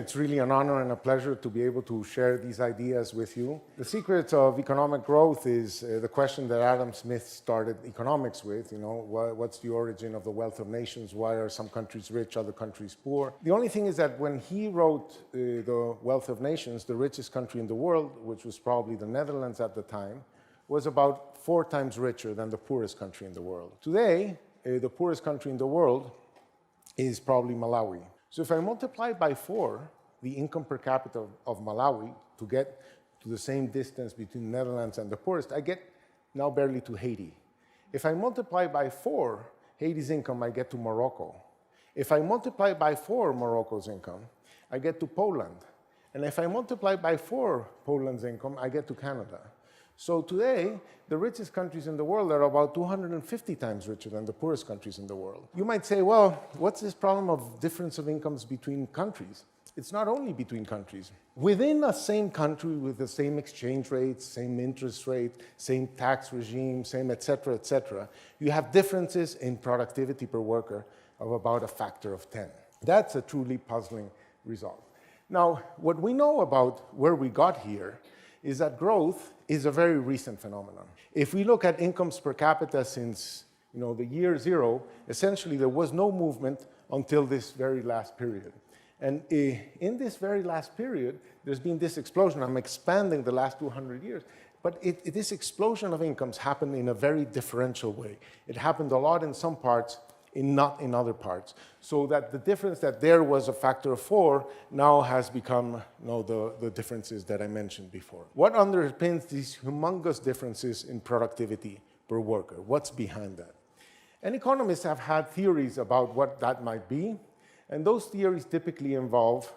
It's really an honor and a pleasure to be able to share these ideas with you. The secret of economic growth is the question that Adam Smith started economics with, what's the origin of the wealth of nations? Why are some countries rich, other countries poor? The only thing is that when he wrote The Wealth of Nations, the richest country in the world, which was probably the Netherlands at the time, was about 4 times richer than the poorest country in the world. Today, the poorest country in the world is probably Malawi. So if I multiply by 4 the income per capita of Malawi to get to the same distance between the Netherlands and the poorest, I get now barely to Haiti. If I multiply by 4 Haiti's income, I get to Morocco. If I multiply by 4 Morocco's income, I get to Poland. And if I multiply by 4 Poland's income, I get to Canada. So today, the richest countries in the world are about 250 times richer than the poorest countries in the world. You might say, well, what's this problem of difference of incomes between countries? It's not only between countries. Within a same country with the same exchange rates, same interest rate, same tax regime, same et cetera, you have differences in productivity per worker of about a factor of 10. That's a truly puzzling result. Now, what we know about where we got here is that growth is a very recent phenomenon. If we look at incomes per capita since the year 0, essentially there was no movement until this very last period. And in this very last period, there's been this explosion. I'm expanding the last 200 years. But this explosion of incomes happened in a very differential way. It happened a lot in some parts, not in other parts. So that the difference that there was a factor of 4 now has become the differences that I mentioned before. What underpins these humongous differences in productivity per worker? What's behind that? And economists have had theories about what that might be. And those theories typically involve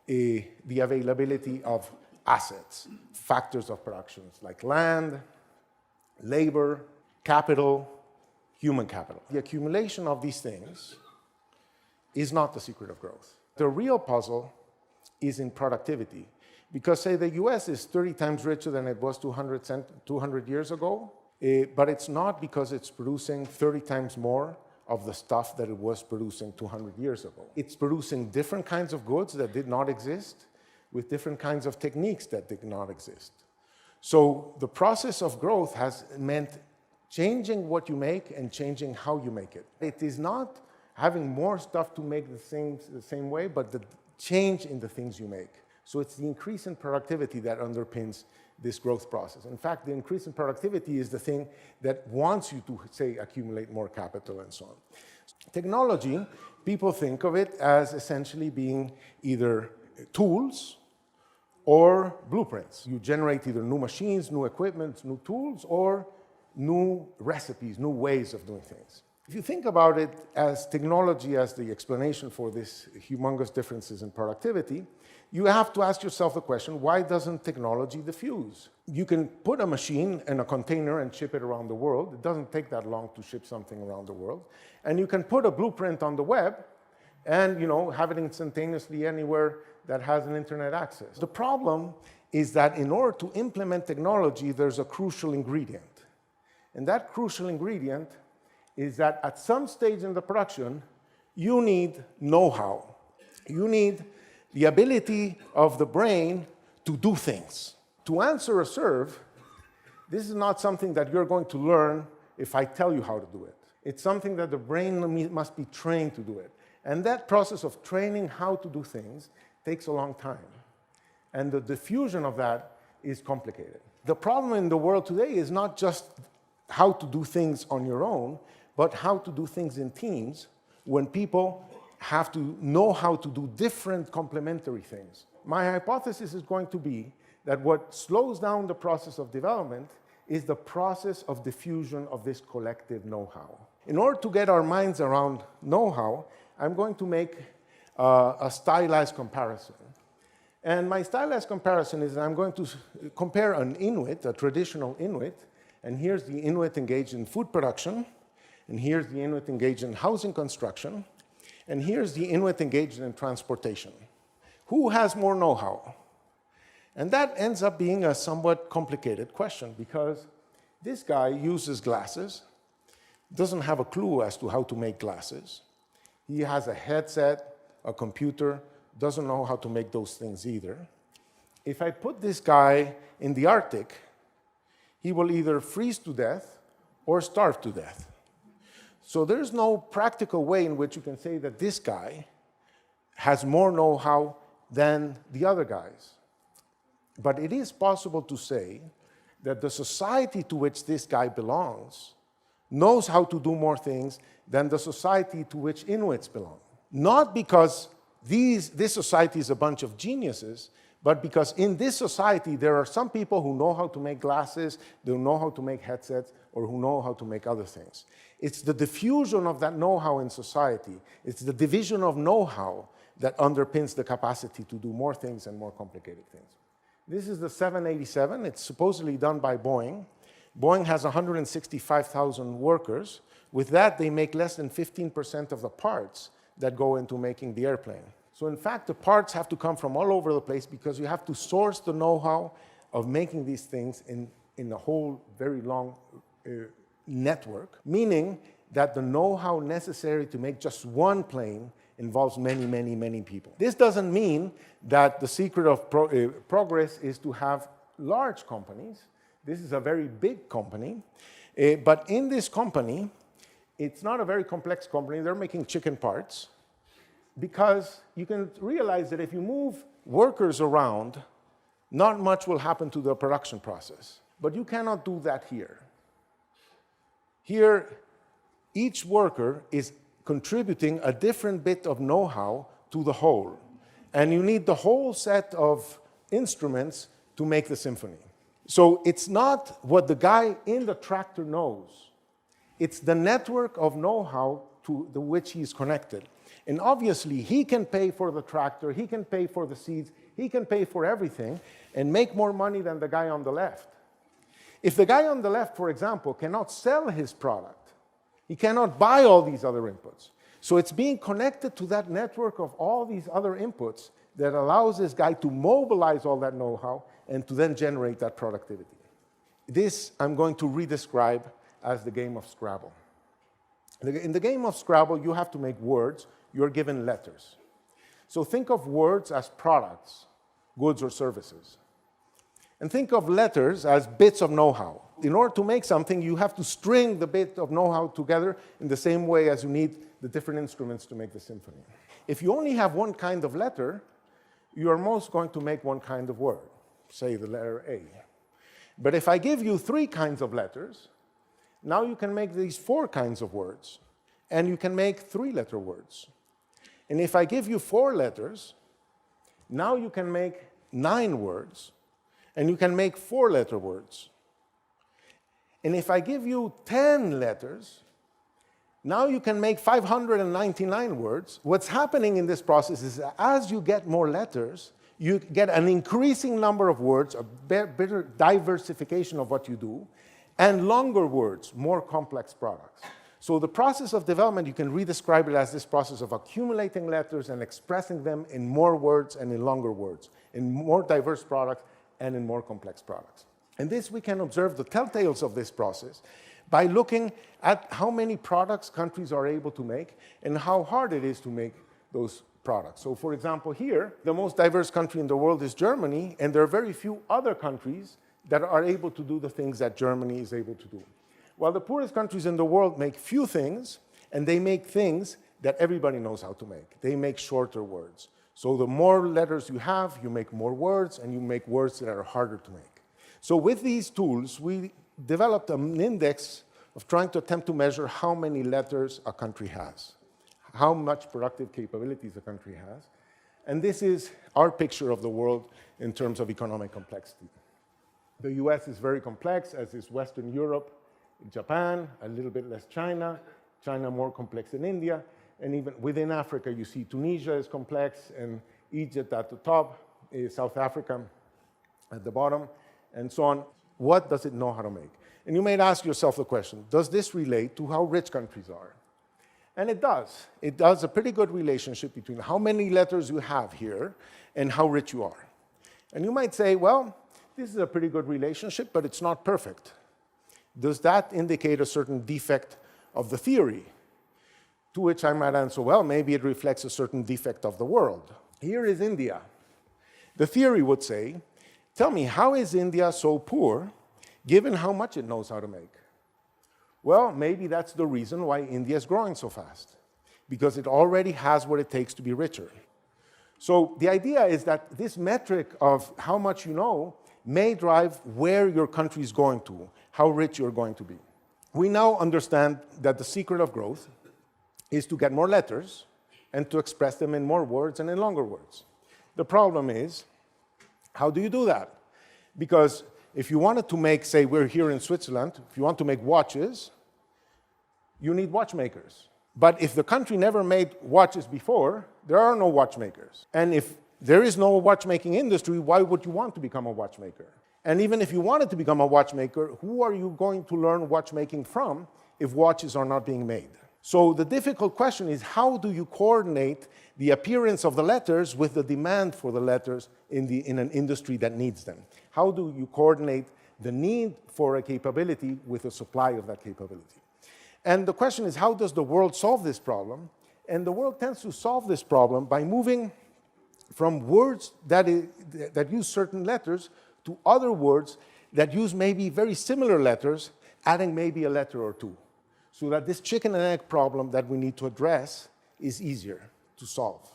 the availability of assets, factors of productions like land, labor, capital, human capital. The accumulation of these things is not the secret of growth. The real puzzle is in productivity. Because, say, the US is 30 times richer than it was 200 years ago, but it's not because it's producing 30 times more of the stuff that it was producing 200 years ago. It's producing different kinds of goods that did not exist with different kinds of techniques that did not exist. So the process of growth has meant changing what you make and changing how you make it. It is not having more stuff to make the same way, but the change in the things you make. So it's the increase in productivity that underpins this growth process. In fact, the increase in productivity is the thing that wants you to, say, accumulate more capital and so on. Technology, people think of it as essentially being either tools or blueprints. You generate either new machines, new equipment, new tools, or new recipes, new ways of doing things. If you think about it as technology as the explanation for this humongous differences in productivity, you have to ask yourself the question, why doesn't technology diffuse? You can put a machine in a container and ship it around the world. It doesn't take that long to ship something around the world. And you can put a blueprint on the web and have it instantaneously anywhere that has an internet access. The problem is that in order to implement technology, there's a crucial ingredient. And that crucial ingredient is that at some stage in the production, you need know-how. You need the ability of the brain to do things. To answer a serve, this is not something that you're going to learn if I tell you how to do it. It's something that the brain must be trained to do it. And that process of training how to do things takes a long time. And the diffusion of that is complicated. The problem in the world today is not just how to do things on your own, but how to do things in teams when people have to know how to do different complementary things. My hypothesis is going to be that what slows down the process of development is the process of diffusion of this collective know-how. In order to get our minds around know-how, I'm going to make a stylized comparison. And my stylized comparison is that I'm going to compare an Inuit, a traditional Inuit, and here's the Inuit engaged in food production, and here's the Inuit engaged in housing construction, and here's the Inuit engaged in transportation. Who has more know-how? And that ends up being a somewhat complicated question because this guy uses glasses, doesn't have a clue as to how to make glasses. He has a headset, a computer, doesn't know how to make those things either. If I put this guy in the Arctic, he will either freeze to death or starve to death. So there's no practical way in which you can say that this guy has more know-how than the other guys. But it is possible to say that the society to which this guy belongs knows how to do more things than the society to which Inuits belong. Not because this society is a bunch of geniuses, but because in this society there are some people who know how to make glasses, who know how to make headsets, or who know how to make other things. It's the diffusion of that know-how in society. It's the division of know-how that underpins the capacity to do more things and more complicated things. This is the 787. It's supposedly done by Boeing. Boeing has 165,000 workers. With that, they make less than 15% of the parts that go into making the airplane. So in fact, the parts have to come from all over the place because you have to source the know-how of making these things in a whole very long network, meaning that the know-how necessary to make just one plane involves many, many, many people. This doesn't mean that the secret of progress is to have large companies. This is a very big company. But in this company, it's not a very complex company. They're making chicken parts because you can realize that if you move workers around, not much will happen to the production process. But you cannot do that here. Here, each worker is contributing a different bit of know-how to the whole. And you need the whole set of instruments to make the symphony. So it's not what the guy in the tractor knows. It's the network of know-how to which he's connected. And obviously, he can pay for the tractor, he can pay for the seeds, he can pay for everything and make more money than the guy on the left. If the guy on the left, for example, cannot sell his product, he cannot buy all these other inputs. So it's being connected to that network of all these other inputs that allows this guy to mobilize all that know-how and to then generate that productivity. This I'm going to redescribe as the game of Scrabble. In the game of Scrabble, you have to make words. You're given letters. So think of words as products, goods or services. And think of letters as bits of know-how. In order to make something, you have to string the bit of know-how together in the same way as you need the different instruments to make the symphony. If you only have one kind of letter, you are most going to make one kind of word, say the letter A. But if I give you 3 kinds of letters, now you can make these 4 kinds of words, and you can make 3-letter words. And if I give you 4 letters, now you can make 9 words, and you can make 4-letter words. And if I give you 10 letters, now you can make 599 words. What's happening in this process is that as you get more letters, you get an increasing number of words, a better diversification of what you do, and longer words, more complex products. So the process of development, you can redescribe it as this process of accumulating letters and expressing them in more words and in longer words, in more diverse products and in more complex products. And this, we can observe the telltales of this process by looking at how many products countries are able to make and how hard it is to make those products. So for example, here, the most diverse country in the world is Germany, and there are very few other countries that are able to do the things that Germany is able to do. While the poorest countries in the world make few things, and they make things that everybody knows how to make. They make shorter words. So the more letters you have, you make more words, and you make words that are harder to make. So with these tools, we developed an index of trying to attempt to measure how many letters a country has, how much productive capabilities a country has. And this is our picture of the world in terms of economic complexity. The US is very complex, as is Western Europe, Japan, a little bit less China, China more complex than India, and even within Africa, you see Tunisia is complex, and Egypt at the top, South Africa at the bottom, and so on. What does it know how to make? And you may ask yourself the question, does this relate to how rich countries are? And it does. It does a pretty good relationship between how many letters you have here and how rich you are. And you might say, well, this is a pretty good relationship, but it's not perfect. Does that indicate a certain defect of the theory? To which I might answer, well, maybe it reflects a certain defect of the world. Here is India. The theory would say, tell me, how is India so poor given how much it knows how to make? Well, maybe that's the reason why India is growing so fast, because it already has what it takes to be richer. So the idea is that this metric of how much you know may drive where your country is going to, how rich you're going to be. We now understand that the secret of growth is to get more letters and to express them in more words and in longer words. The problem is, how do you do that? Because if you wanted to make, say, we're here in Switzerland, if you want to make watches, you need watchmakers. But if the country never made watches before, there are no watchmakers. And if there is no watchmaking industry, why would you want to become a watchmaker? And even if you wanted to become a watchmaker, who are you going to learn watchmaking from if watches are not being made? So the difficult question is, how do you coordinate the appearance of the letters with the demand for the letters in an industry that needs them? How do you coordinate the need for a capability with the supply of that capability? And the question is, how does the world solve this problem? And the world tends to solve this problem by moving from words that use certain letters to other words that use maybe very similar letters, adding maybe a letter or two, so that this chicken and egg problem that we need to address is easier to solve.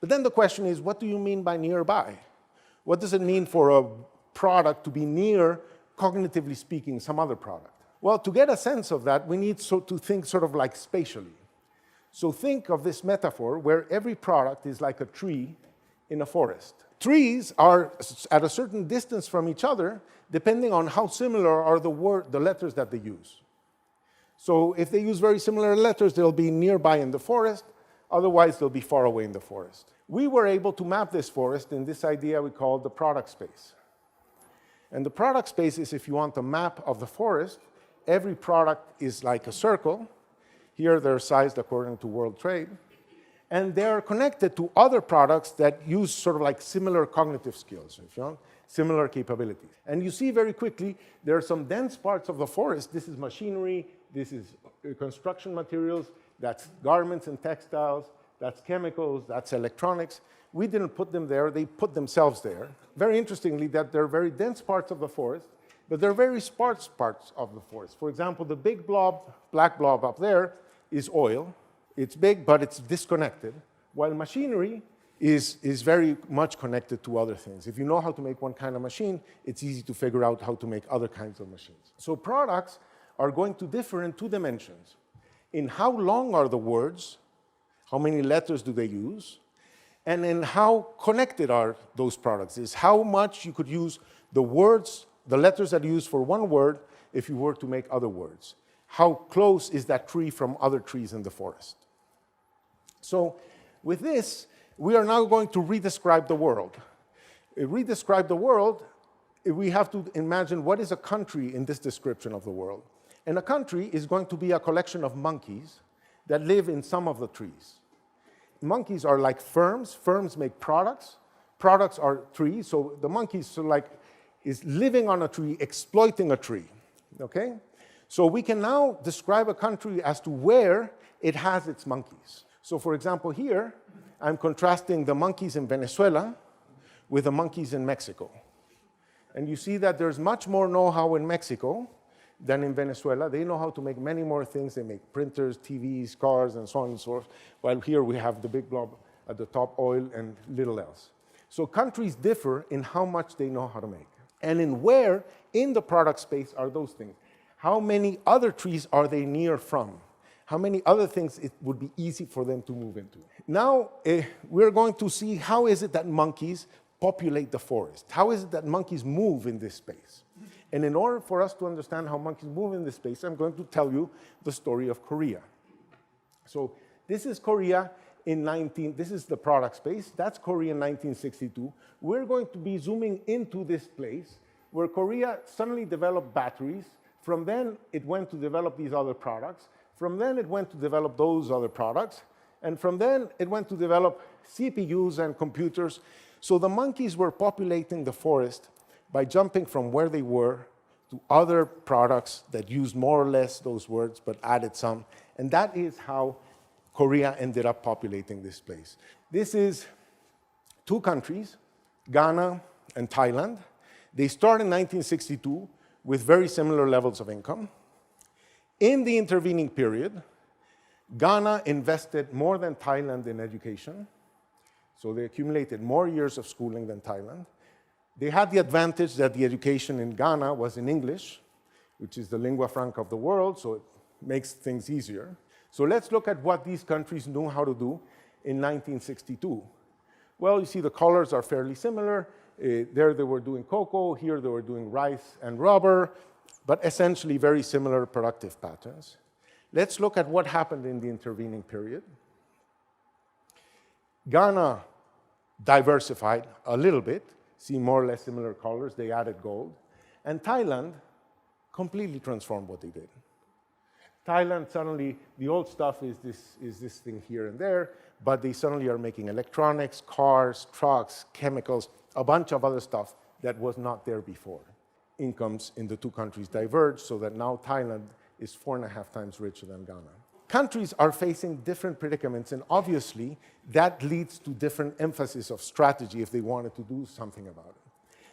But then the question is, what do you mean by nearby? What does it mean for a product to be near, cognitively speaking, some other product? Well, to get a sense of that, we need to think sort of like spatially. So think of this metaphor where every product is like a tree in a forest. Trees are at a certain distance from each other, depending on how similar are the letters that they use. So if they use very similar letters, they'll be nearby in the forest. Otherwise, they'll be far away in the forest. We were able to map this forest in this idea we call the product space. And the product space is, if you want a map of the forest, every product is like a circle. Here they're sized according to world trade. And they're connected to other products that use sort of like similar cognitive skills, if you want, similar capabilities. And you see very quickly, there are some dense parts of the forest. This is machinery, this is construction materials, that's garments and textiles, that's chemicals, that's electronics. We didn't put them there, they put themselves there. Very interestingly, that they're very dense parts of the forest, but they're very sparse parts of the forest. For example, the big blob, black blob up there is oil. It's big, but it's disconnected, while machinery is very much connected to other things. If you know how to make one kind of machine, it's easy to figure out how to make other kinds of machines. So products are going to differ in two dimensions. In how long are the words, how many letters do they use, and in how connected are those products, is how much you could use the words, the letters that you use for one word if you were to make other words. How close is that tree from other trees in the forest? So with this, we are now going to redescribe the world. Redescribe the world, we have to imagine what is a country in this description of the world. And a country is going to be a collection of monkeys that live in some of the trees. Monkeys are like firms. Firms make products. Products are trees. So the monkeys is living on a tree, exploiting a tree. Okay? So we can now describe a country as to where it has its monkeys. So for example, here, I'm contrasting the monkeys in Venezuela with the monkeys in Mexico. And you see that there's much more know-how in Mexico than in Venezuela. They know how to make many more things. They make printers, TVs, cars, and so on and so forth, while here we have the big blob at the top, oil, and little else. So countries differ in how much they know how to make. And in where in the product space are those things. How many other trees are they near from? How many other things it would be easy for them to move into? Now, we're going to see how is it that monkeys populate the forest? How is it that monkeys move in this space? And in order for us to understand how monkeys move in this space, I'm going to tell you the story of Korea. So this is Korea this is the product space. That's Korea in 1962. We're going to be zooming into this place where Korea suddenly developed batteries. From then, it went to develop these other products. From then, it went to develop those other products. And from then, it went to develop CPUs and computers. So the monkeys were populating the forest by jumping from where they were to other products that used more or less those words, but added some. And that is how Korea ended up populating this place. This is two countries, Ghana and Thailand. They start in 1962 with very similar levels of income. In the intervening period, Ghana invested more than Thailand in education, so they accumulated more years of schooling than Thailand. They had the advantage that the education in Ghana was in English, which is the lingua franca of the world, so it makes things easier. So let's look at what these countries knew how to do in 1962. Well, you see the colors are fairly similar. There they were doing cocoa, here they were doing rice and rubber, but essentially very similar productive patterns. Let's look at what happened in the intervening period. Ghana diversified a little bit, see more or less similar colors, they added gold. And Thailand completely transformed what they did. Thailand suddenly, the old stuff is this thing here and there, but they suddenly are making electronics, cars, trucks, chemicals, a bunch of other stuff that was not there before. Incomes in the two countries diverged so that now Thailand is 4.5 times richer than Ghana. Countries are facing different predicaments, and obviously that leads to different emphasis of strategy if they wanted to do something about it.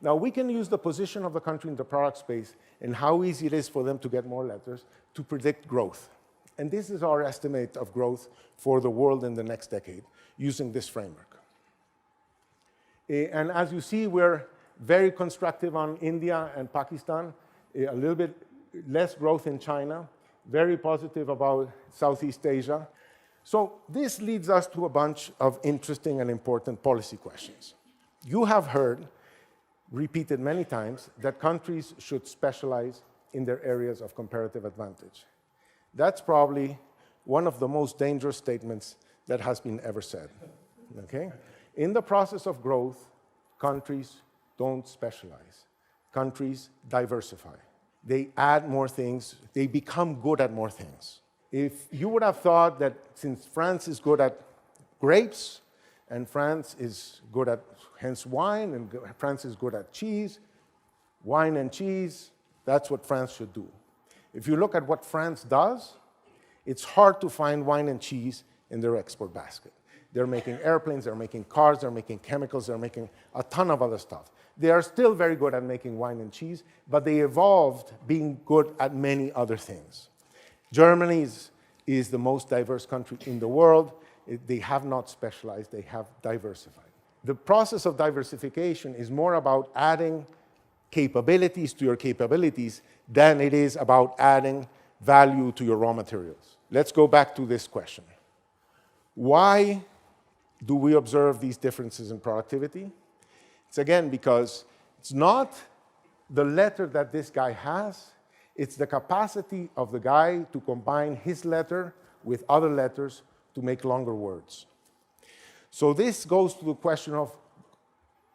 Now, we can use the position of the country in the product space and how easy it is for them to get more letters to predict growth. And this is our estimate of growth for the world in the next decade using this framework. And as you see, we're very constructive on India and Pakistan, a little bit less growth in China, very positive about Southeast Asia. So this leads us to a bunch of interesting and important policy questions. You have heard repeated many times that countries should specialize in their areas of comparative advantage. That's probably one of the most dangerous statements that has been ever said, okay? In the process of growth, countries don't specialize. Countries diversify. They add more things. They become good at more things. If you would have thought that since France is good at grapes, and France is good at, hence wine, and France is good at cheese, wine and cheese, that's what France should do. If you look at what France does, it's hard to find wine and cheese in their export basket. They're making airplanes, they're making cars, they're making chemicals, they're making a ton of other stuff. They are still very good at making wine and cheese, but they evolved being good at many other things. Germany is the most diverse country in the world. They have not specialized, they have diversified. The process of diversification is more about adding capabilities to your capabilities than it is about adding value to your raw materials. Let's go back to this question. Why do we observe these differences in productivity? It's again because it's not the letter that this guy has, it's the capacity of the guy to combine his letter with other letters to make longer words. So this goes to the question of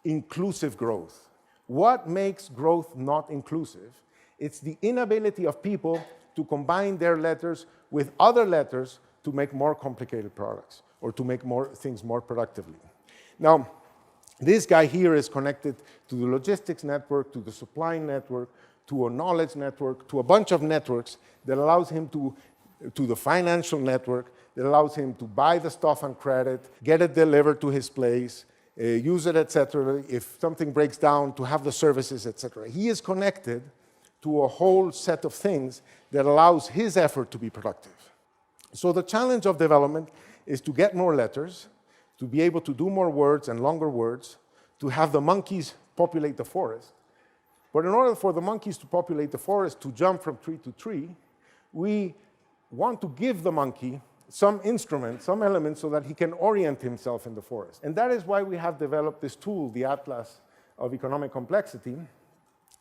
inclusive growth. What makes growth not inclusive? It's the inability of people to combine their letters with other letters to make more complicated products or to make more things more productively. Now, this guy here is connected to the logistics network, to the supply network, to a knowledge network, to a bunch of networks that allows him to the financial network, that allows him to buy the stuff on credit, get it delivered to his place, use it, etc. If something breaks down, to have the services, etc. He is connected to a whole set of things that allows his effort to be productive. So the challenge of development is to get more letters, to be able to do more words and longer words, to have the monkeys populate the forest. But in order for the monkeys to populate the forest, to jump from tree to tree, we want to give the monkey some instrument, some element, so that he can orient himself in the forest. And that is why we have developed this tool, the Atlas of Economic Complexity.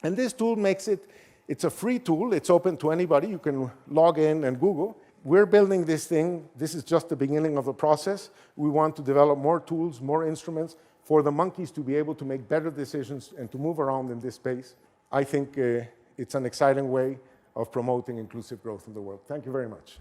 And this tool makes it's a free tool, it's open to anybody, you can log in and Google. We're building this thing, this is just the beginning of the process. We want to develop more tools, more instruments for the monkeys to be able to make better decisions and to move around in this space. I think it's an exciting way of promoting inclusive growth in the world. Thank you very much.